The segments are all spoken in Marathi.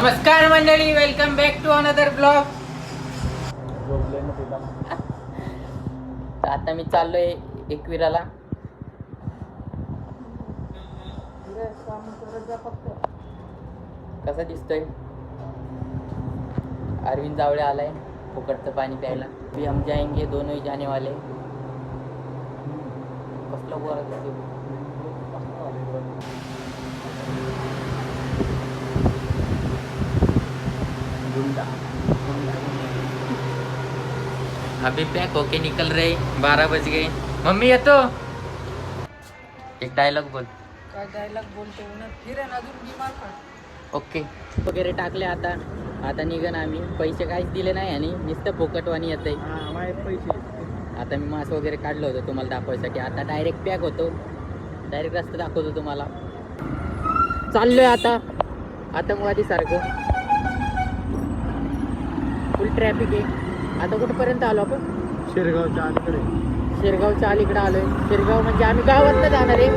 नमस्कार मंडळी, welcome back to another blog. आता मी चाललोय एकविराला. कसा दिसतोय? अरविंद जावळे आलाय फुकटचं पाणी प्यायला. भी हम जाएंगे दोनों ही जाने वाले. कसलं बोलत दिसतो. अभी पैक होके निकल रहे. 12 बज गए. मम्मी येतो. एक डायलॉग बोल. काय डायलॉग बोलतो उन्हात फिरेन अजून बिमार पड. ओके वगैरे टाकले. आता निघन आम्ही. पैसे काहीच दिले नाही आणि नुसतं फोकटवाणी येतंय. पैसे आता मी मास्क वगैरे काढलं होतं तुम्हाला दाखवायसाठी. आता डायरेक्ट पॅक होतो. डायरेक्ट रस्ता दाखवतो तुम्हाला. चाललोय आता आतंकवादी सारखं. फुल ट्रॅफिक आहे. आता कुठपर्यंत आलो आपण? शिरगावच्या अलीकडे. शिरगावच्या अलीकडे आलोय. शिरगाव म्हणजे आम्ही गावातनं जाणार आहे.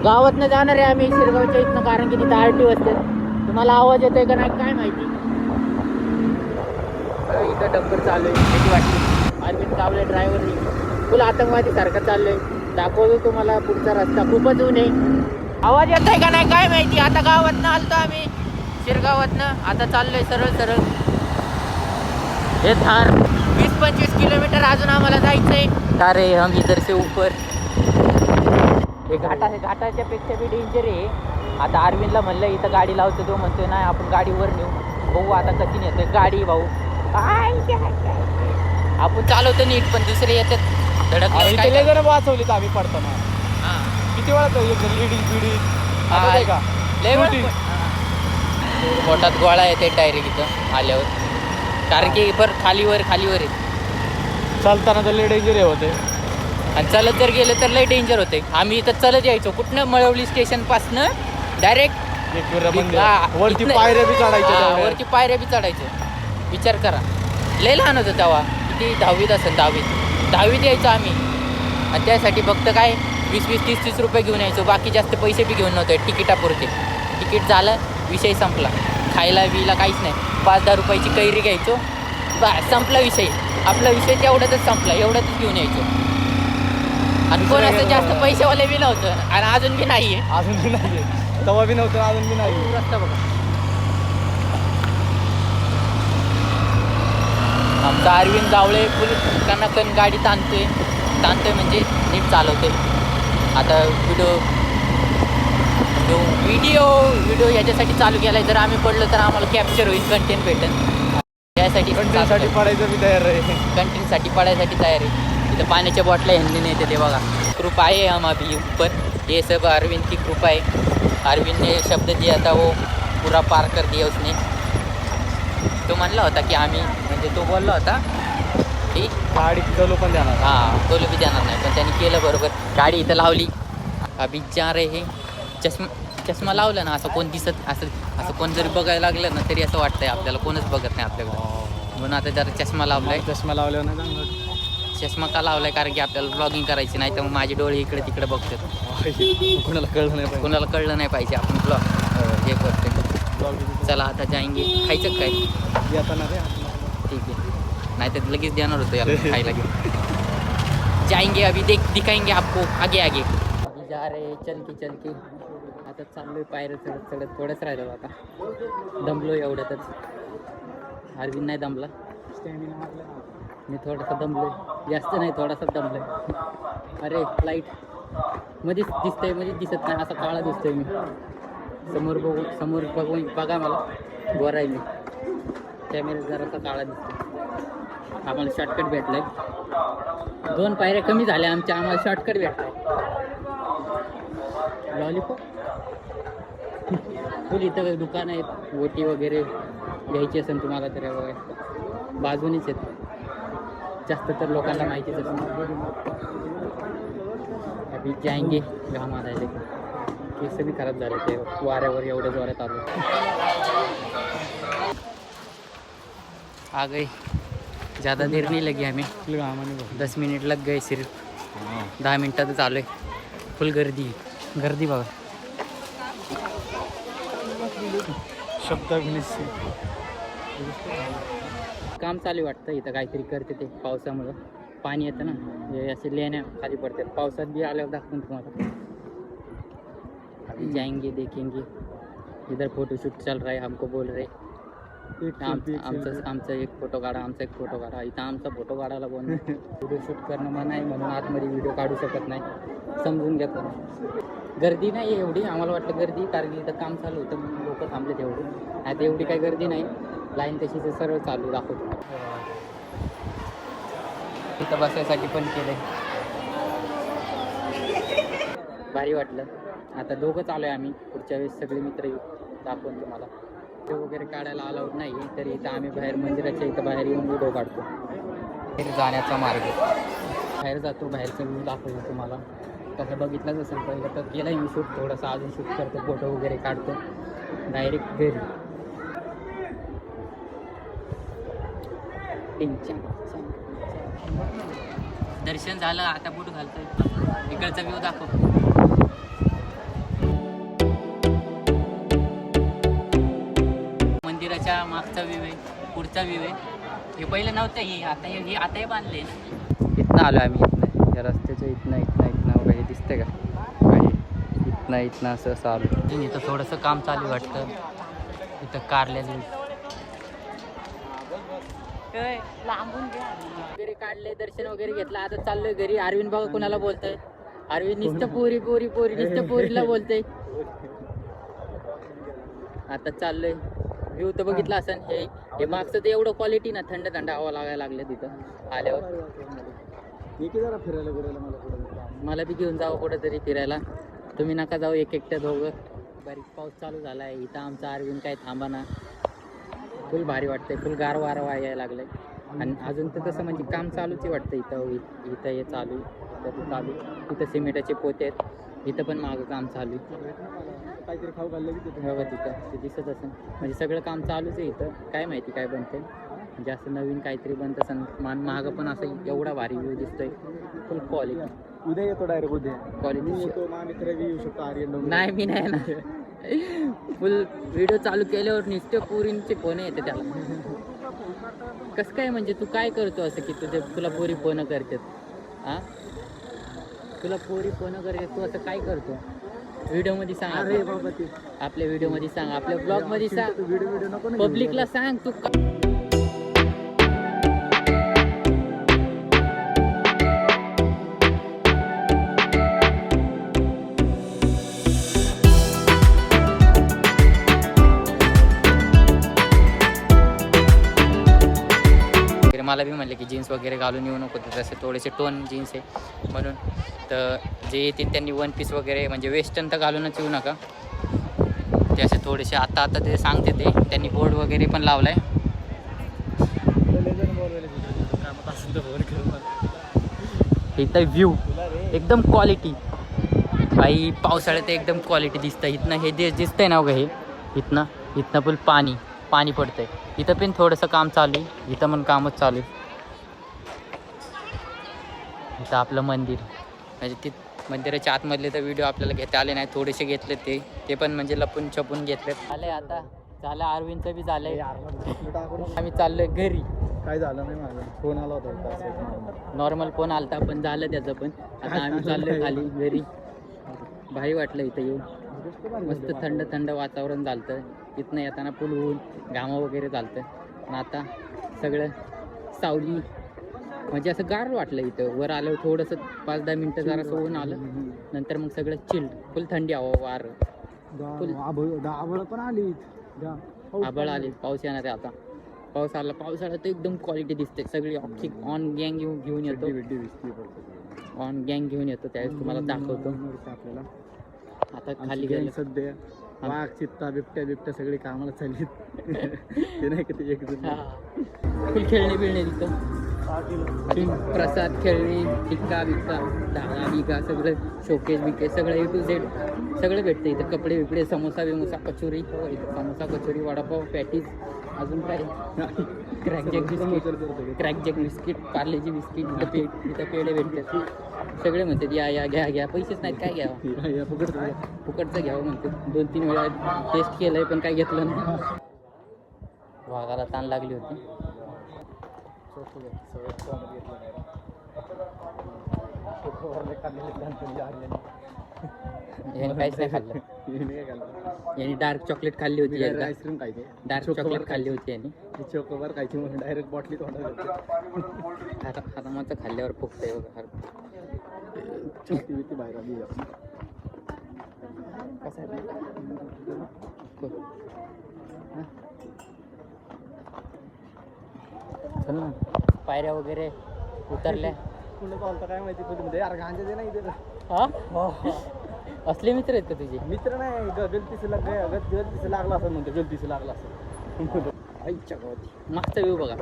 गावातनं जाणार आहे आम्ही शिरगावच्या इथनं, कारण की तिथं आरटी असते. तुम्हाला आवाज येतोय का नाही काय माहिती. इथं डंपर चालू आहे. भीती वाटते. अरविंद गावले ड्रायव्हर फुल आतंकवादी सारखं चाललोय. दाखवतो तुम्हाला पुढचा रस्ता. खूपच ऊन आहे. आवाज येतोय का नाही काय माहिती. आता गावातनं आलतो आम्ही शिरगावातनं. आता चाललोय सरळ सरळ. हे थार 20-25 किलोमीटर अजून आम्हाला जायचंय. अरे हम इधर से ऊपर. हे घाटाच्या पेक्षा बी डेंजर आहे. आता अरविंदला म्हणलं इथं गाडी लावतो. तो म्हणतोय नाही आपण गाडीवर नेऊ. भाऊ आता कशी नेतोय गाडी भाऊ. आपण चालवतो नीट पण दुसरे येतात धडक. जर वाचवली तर आम्ही पडताना किती वेळा लेडीज बिडीज का पोटात गोळा येते डायरेक्ट इथं आल्यावर. कारण की खालीवर आहे. चालताना तर लय डेंजर होते. आणि चालत जर गेलं तर लय डेंजर होते. आम्ही इथं चालत यायचो. कुठनं मळवली स्टेशनपासनं डायरेक्ट वरती पायऱ्या बी चढायच्या. वरती पायऱ्या बी चढायचं. विचार करा. लय लहान होतं तेव्हा. किती 10वीत असेल. 10वीत यायचो आम्ही. आणि त्यासाठी फक्त काय 20-20, 30-30 रुपये घेऊन यायचो. बाकी जास्त पैसे बी घेऊन नव्हते. तिकिटापुरते. तिकीट झालं विषय संपला. खायला बिला काहीच नाही. 5-10 रुपयाची कैरी घ्यायचो. बस संपला विषय. आपला विषय तेवढ्यातच संपला. एवढ्यातच घेऊन यायचो. आणि कोण असं जास्त पैसेवाले बी नव्हतं. आणि अजून बी नाहीये. अजून बी नाहीये. तेव्हा बी नव्हतं अजून बी नाही. रस्ता बघा. आमचा अरविंद जावळे फुल कणाकण गाडी ताणतोय म्हणजे नीट चालवतोय. आता व्हिडिओ याच्यासाठी चालू केलाय. जर आम्ही पडलो तर आम्हाला कॅप्चर होईल. कंटेंट भेटेल. त्यासाठी कंटेंटसाठी पडायचं बी तयार आहे. कंटेंटसाठी पडायसाठी तयार आहे. तिथं पाण्याच्या बॉटल्या ह्यांनी नेते ते बघा. कृपा आहे हम अभी ऊपर. ये सब अरविंद की कृपा है. अरविंद ने शब्द दिया था वो पूरा पार कर दिया उसने. तो म्हणला होता की आम्ही म्हणजे तो बोलला होता की गाडी चलो पण देणार. हां तोल बी देणार नाही. पण त्यांनी केलं बरोबर. गाडी इथं लावली. अभी जा रे हे. चष्मा लावला ना असं कोण दिसत असं कोण जरी बघायला लागलं ना तरी असं वाटतंय आपल्याला कोणच बघत नाही आपल्याकडं. म्हणून आता जरा चष्मा लावलाय. चष्मा लावल्यावर नाही. चष्मा का लावलाय कारण की आपल्याला ब्लॉगिंग करायची नाही. तर मग माझे डोळे इकडे तिकडे बघतात. कोणाला कळलं नाही पाहिजे आपण ब्लॉग हे करतो. चला आता जाएंगे. खायचं काय येताना रे. ठीक आहे. नाही तर लगेच देणार होतो याला खायला घेऊन. जाएंगे अभी दिखाएंगे आपको आगे अभी जा रे चल की. आता चाललोय पायऱ्या चढत थोडंच राहिलं आता. दमलो एवढ्यातच. अरविंद नाही दमला. मी थोडासा दमलोय. जास्त नाही थोडासा दमलोय. अरे लाईट मध्येच दिसतंय मध्येच दिसत नाही. असा काळा दिसतोय मी. समोर बघून बघा मला. गोरा आहे मी. कॅमेरा जरासा काळा दिसतो. आम्हाला शॉर्टकट भेटलाय. 2 पायऱ्या कमी झाल्या आमच्या. आम्हाला शॉर्टकट भेटलाय. लॉलीपॉप फुल इथं दुकान आहेत. ओटी वगैरे घ्यायची असेल तुम्हाला तर बघा बाजूनीच आहेत. जास्त तर लोकांना माहितीच असेल. अभी जाएंगे. घाम आला आहे. केस बी खराब झाले ते वाऱ्यावर एवढ्या जोरात आलो. आ गए. ज़्यादा देर नहीं लगी हमें. 10 मिनट लग गए सिर्फ. 10 मिनटातच आलो आहे. फुल गर्दी बघा. शब्द काम चालू वाटतं इथं काहीतरी करते ते पावसामुळं पाणी येतं ना हे असे लेण्या खाली पडतात पावसात बी आल्यावर दाखवून तुम्हाला अभी जाएंगे देखेंगे इधर फोटोशूट चल रहा है हमको बोल रहे आमचं एक फोटो काढा इथं आमचा फोटो काढायला बोल व्हिडिओ शूट करणं मना आहे म्हणून आतमध्ये व्हिडिओ काढू शकत नाही समजून घ्या पण गर्दी नाही एवढी आम्हाला वाटलं गर्दी कारण की इथं काम चालू होतं लोक थांबले तेवढी आता एवढी काही गर्दी नाही लाईन तशी सरळ चालू दाखवतो इथं बसायसाठी पण केलंय भारी वाटलं आता दोघं चालू आहे आम्ही पुढच्या वेळेस सगळे मित्र येऊ दाखवून तुम्हाला ते वगैरे काढायला अलाउड नाही तरी इथं आम्ही बाहेर मंदिराच्या इथं बाहेर येऊन व्हिडिओ काढतो बाहेर जाण्याचा मार्ग बाहेर जातो बाहेरचा व्ह्यू दाखवतो तुम्हाला तसं बघितलंच असेल पहिलं तर केलं आहे मी शूट थोडंसं अजून शूट करतो फोटो वगैरे काढतो डायरेक्ट घरी दर्शन झालं आता बूट घालतोय इकडचा व्ह्यू दाखव मंदिराच्या मागचा व्ह्यू आहे पुढचा व्ह्यू आहे हे पहिलं नव्हतं हे आताही बांधले ना इथनं आलो आम्ही इथनं या रस्त्याच्या इथनं वगैरे दिसतंय का इथनं असं आलो इथं थोडंसं काम चालू वाटतं इथं कारल्याचं वगैरे काढले दर्शन वगैरे घेतलं आता चाललोय घरी अरविंद बघा कुणाला बोलतोय अरविंद नुसतं पोरी नुसतं पोरीला बोलतोय आता चाललोय व्ह्यू तर बघितला असेल हे मागचं तर एवढं क्वालिटी ना थंड हवा लागायला लागलं तिथं आल्यावर मला बी घेऊन जावं कुठंतरी फिरायला तुम्ही नका जाऊ एकट्या दोघं बारीक पाऊस चालू झाला आहे इथं आमचा अरविंद काय थांबा ना फुल भारी वाटतंय फुल गार वारं यायला लागलंय आणि अजून तर तसं म्हणजे काम चालूच वाटतं इथं हे चालू इथं सिमेंटाचे पोते आहेत इथं पण मागं काम चालू काहीतरी खाऊ घाललं बघा तिथं ते दिसत असेल म्हणजे सगळं काम चालूच आहे इथं काय माहिती काय बनतंय म्हणजे असं नवीन काहीतरी बनत असेल मागं पण असं एवढा भारी व्ह्यू दिसतोय फुल क्वालिटी उद्या येतो डायरेक्ट उद्या क्वालिटी येतो मित्र येऊ शकतो आर्यन नाही मी नाही ना फुल व्हिडिओ चालू केल्यावर नुसते पोरींचे फोन येते त्याला कसं काय म्हणजे तू काय करतो असं की तुला पोरी फोन करतात हां तुला पोरी फोन करतात तू असं काय करतो व्हिडिओमध्ये सांग अरे बाबा ते आपल्या व्हिडिओमध्ये सांग आपल्या ब्लॉगमध्ये सांग व्हिडिओ नको ना पब्लिकला सांग तू मला बी म्हणले की जीन्स वगैरे घालून येऊ नको तसे थोडेसे टोन जीन्स आहे म्हणून तर जे येतील त्यांनी वन पीस वगैरे म्हणजे वेस्टर्न तर घालूनच येऊ नका ते असे थोडेसे आता ते सांगते ते त्यांनी बोर्ड वगैरे पण लावला आहे इथं व्ह्यू एकदम क्वालिटी बाई पावसाळ्यात एकदम क्वालिटी दिसतं इथनं हे दिसतंय ना हे इथनं फुल पाणी पडतंय इथं पण थोडंसं काम चालू आहे इथं पण कामच चालू आहे इथं आपलं मंदिर म्हणजे ती मंदिराच्या आतमधले तर व्हिडिओ आपल्याला घेता आले नाही थोडेसे घेतले ते पण म्हणजे लपून छपून घेतले आले आता झालं अरविंदचं बी झालंय आम्ही चाललोय घरी काय झालं नाही माझा फोन आला होता नॉर्मल फोन आलता पण झालं त्याचं पण आता आम्ही चाललोय खाली घरी भारी वाटलं इथं येऊन मस्त थंड वातावरण झालतं इथनं येताना फुल ऊन घामा वगैरे चालतं पण आता सगळं सावली म्हणजे असं गार वाटलं इथं वर आलं थोडंसं 5-10 मिनटं जरासं ऊन आलं नंतर मग सगळं चिल्ड फुल थंडी हवा वार फुल आबळ पण आली आबळ आली पाऊस येणार आहे आता पाऊस आला पावसाळ्यात एकदम क्वालिटी दिसते सगळी ऑन गँग घेऊन येतो ऑन गँग घेऊन येतो त्यावेळेस तुम्हाला दाखवतो आपल्याला आता खाली गेलं सध्या वाघ चित्ता बिबट्या सगळी कामाला चालली ते नाही का ते एक फुल खेळणे बिळणे तिथं प्रसाद खेळणी टिक्का बिक्का धागा बिका सगळं शोकेस बिकेस सगळं A to Z सगळं भेटतं इथं कपडे बिपडे समोसा बिमोसा कचोरी इथं समोसा कचोरी वडापाव पॅटीस अजून काय Krackjack biscuit, Krackjack biscuit, Parle-G biscuit, तिथं पेढे भेटतात. सगळे म्हणतात या घ्या घ्या, पैसेच नाहीत काय घ्यावं, फुकटचं घ्यावं म्हणतात. 2-3 वेळा टेस्ट केलंय पण काय घेतलं नाही. वाघाला ताण लागली होती. याने काहीच नाही खाल्लं. यांनी डार्क चॉकलेट खाल्ली होती, आईस्क्रीम खायचे, डार्क चॉकलेट खाल्ली होती यांनी. चोकोबार खायची म्हणून डायरेक्ट बॉटलीत हरामाचं खाल्ल्यावर फुकतंय बघा. बाहेर आली कसं आहे चल ना, पायऱ्या वगैरे उतरल्या. कुठं चालतं काय माहिती मध्ये यार, गांजा दे नाही इथे. असले मित्र आहेत का तुझे? मित्र नाही, गलतीचं लागला असं म्हणतो, गलतीचं लागला असं. आईच्या गावात मागचा व्ह्यू बघा.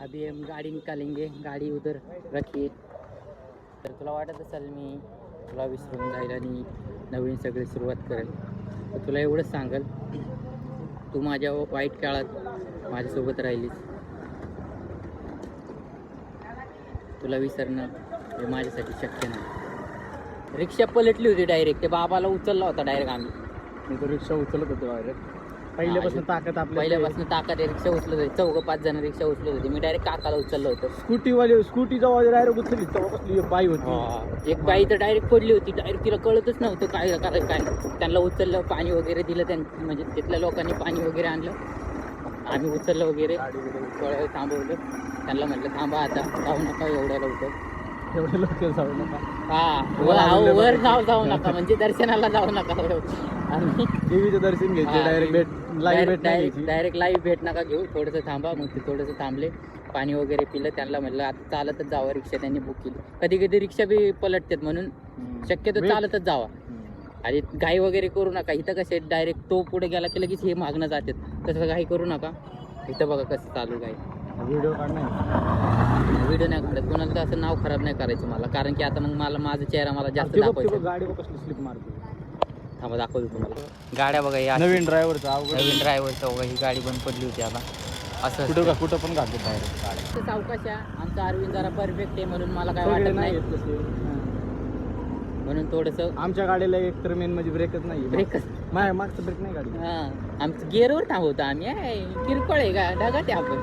अभी हम गाड़ी निकालेंगे, गाड़ी उधर रखिए. तर तुला वाटत असेल मी तुला विसरून जाईल आणि नवीन सगळी सुरुवात करेल, तर तुला एवढंच सांगेल, तू माझ्या वाईट काळात माझ्यासोबत राहिलीस. तुला विसरणं हे माझ्यासाठी शक्य नाही. रिक्षा पलटली होती डायरेक्ट, ते बाबाला उचलला होता डायरेक्ट आम्ही. मी तर रिक्षा उचलत होतो डायरेक्ट. पहिल्यापासून ताकद आपल्या, पहिल्यापासून ताकद आहे. रिक्षा उचलत होती, 4-5 जण रिक्षा उचलत होती. मी डायरेक्ट काकाला उचललं होतं. स्कूटी जवळ डायरेक्ट उचलली, तेव्हा कसली बाई होती. एक बाई तर डायरेक्ट पडली होती. डायरेक्ट तिला कळतच नव्हतं काय करायचं काय. त्यांना उचललं, पाणी वगैरे दिलं, म्हणजे तिथल्या लोकांनी पाणी वगैरे आणलं. आम्ही उचललं वगैरे, थोडं थांबवलं. त्यांना म्हटलं थांबा आता, जाऊ नका एवढ्या लवकर. एवढे लवकर जाऊ नका. वर जाऊ नका, म्हणजे दर्शनाला जाऊ नका. आणि देवीचं दर्शन घ्यायचे, डायरेक्ट लाईव्ह भेट नका घेऊ, थोडंसं थांबा. मग ते थोडंसं थांबले, पाणी वगैरे पिलं. त्यांना म्हटलं आता चालतच जावं, रिक्षा त्यांनी बुक केली. कधी कधी रिक्षा बी पलटतात, म्हणून शक्यतो चालतच जावा. आणि घाई वगैरे करू नका. इथं कसे डायरेक्ट तो पुढे गेला की लगेच हे मागणं जातात, तसं घाई करू नका. इथं बघा कसं चालू गाई. व्हिडिओ व्हिडिओ नाही काढत, कोणाला तर असं नाव खराब नाही करायचं मला, कारण की आता मग मला माझा चेहरा मला जास्त दाखवायचा. गाडी कसली स्लिप मारते, थांबा दाखवतो तुम्हाला. गाड्या बघा या नवीन ड्रायव्हरचा बघा, ही गाडी बंद पडली होती. आता असं कुठं पण घालतो डायरेक्ट. सावकाश आमचा अरविंद जरा परफेक्ट आहे, म्हणून मला काय वाटत नाही. म्हणून थोडंसं आमच्या गाडीला एक तर मेन म्हणजे ब्रेकच नाही. ब्रेकच मागचं ब्रेक नाही गाडी. आमचं गिअरवर थांबवतो आम्ही. किरकोळ आहे का, ढगात आहे आपण.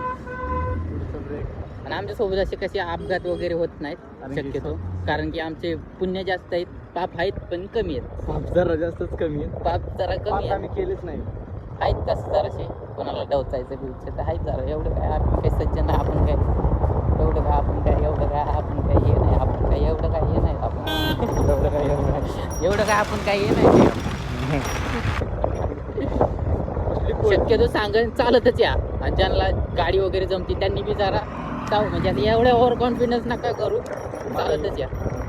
आणि आमच्यासोबत असे कसे अपघात वगैरे होत नाहीत शक्यतो, कारण की आमचे पुण्य जास्त आहेत, पाप आहेत पण कमी आहेत. पाप जरा जास्तच कमी आहेत. पाप जरा कमी आम्ही केलेच नाही. आहेत तसं जराशे, कोणाला डवचायचं बिवचं तर आहेत जरा. एवढं काय आपण काही सज्जन नाही, आपण काय एवढं काय आपण काय एवढं काय आपण काय हे नाही, आपण काय एवढं काय हे नाही, आपण एवढं काय आपण काय हे नाही. शक्यतो सांगून चालतच या. आणि ज्यांना गाडी वगैरे जमती त्यांनी बी जरा चाव, म्हणजे आता एवढं ओव्हर कॉन्फिडन्स नका करू, चालतच या.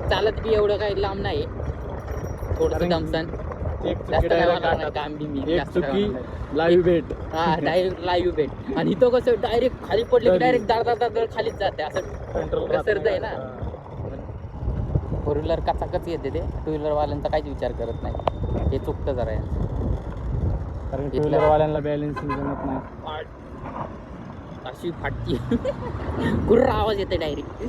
चालत बी एवढं काही लांब नाही, थोडंसं दमसन, जास्त काय होणार नाही. काम बी मी लाईव्ह भेट. डायरेक्ट लाईव्ह भेट. आणि इथं कसं डायरेक्ट खाली पडलं की डायरेक्ट दार खालीच जाते, असं घसरत आहे ना. फोर व्हीलर कचाकच येते ते, टू व्हीलरवाल्यांचा काहीच विचार करत नाही, हे चुकतं जरा यांचं. कारण टू व्हीलरवाल्यांना बॅलन्स जमत नाही, अशी फाटती गुर्र आवाज येते डायरेक्ट.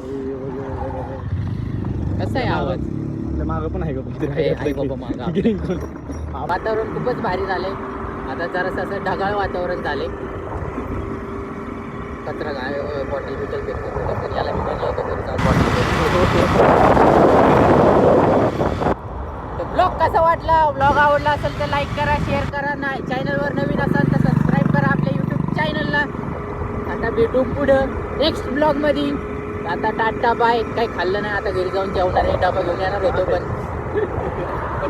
कसा आहे आवाज? मागं पण आहे का बाबा मागं. वातावरण खूपच भारी झालंय. आता जरासं असं ढगाळ वातावरण झाले. कचरा काय बॉटल बिटल फेकतो, तर याला मी म्हणलं होतं घरी तर ब्लॉग कसा वाटला, ब्लॉग आवडला असेल तर लाईक करा, शेअर करा. नाही चॅनलवर नवीन असाल तर सबस्क्राईब करा आपल्या यूट्यूब चॅनलला. आता भेटू पुढं नेक्स्ट ब्लॉगमध्ये. आता टाटा बाय. काही खाल्लं नाही, आता घरी जाऊन जेवणार आहे. डबा घेऊन येणार होतो पण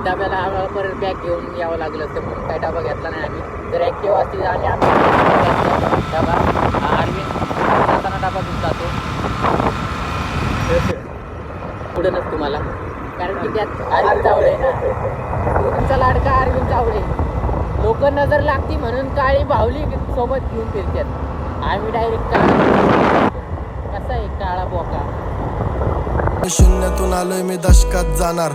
डब्याला आम्हाला परत बॅग घेऊन यावं लागलं असतं, म्हणून काही डबा घेतला नाही आम्ही. जर ॲक्टिव्ह असतील आणि आम्ही डबा अरविंद जाताना डबा घेऊन जातो पुढं नसतो तुम्हाला, कारण की त्यात अरविंद चावडे ना, तुमचा लाडका अरविंद चावडे. लोक नजर लागती म्हणून काळी बाहुली सोबत घेऊन फिरतात. आम्ही डायरेक्ट कसा आहे काळा बोका. शून्यातून आलोय मी दशकात जाणार.